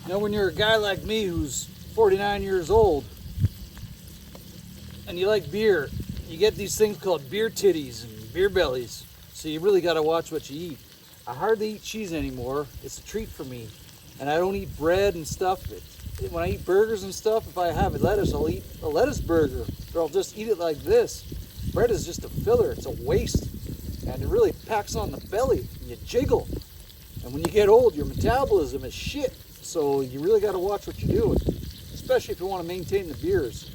Now, when you're a guy like me who's 49 years old and you like beer, you get these things called beer titties and beer bellies. So you really got to watch what you eat. I hardly eat cheese anymore. It's a treat for me. And I don't eat bread and stuff. When I eat burgers and stuff, if I have lettuce, I'll eat a lettuce burger, or I'll just eat it like this. Bread is just a filler. It's a waste. And it really packs on the belly. And you jiggle. And when you get old, your metabolism is shit. So you really got to watch what you're doing, especially if you want to maintain the beers.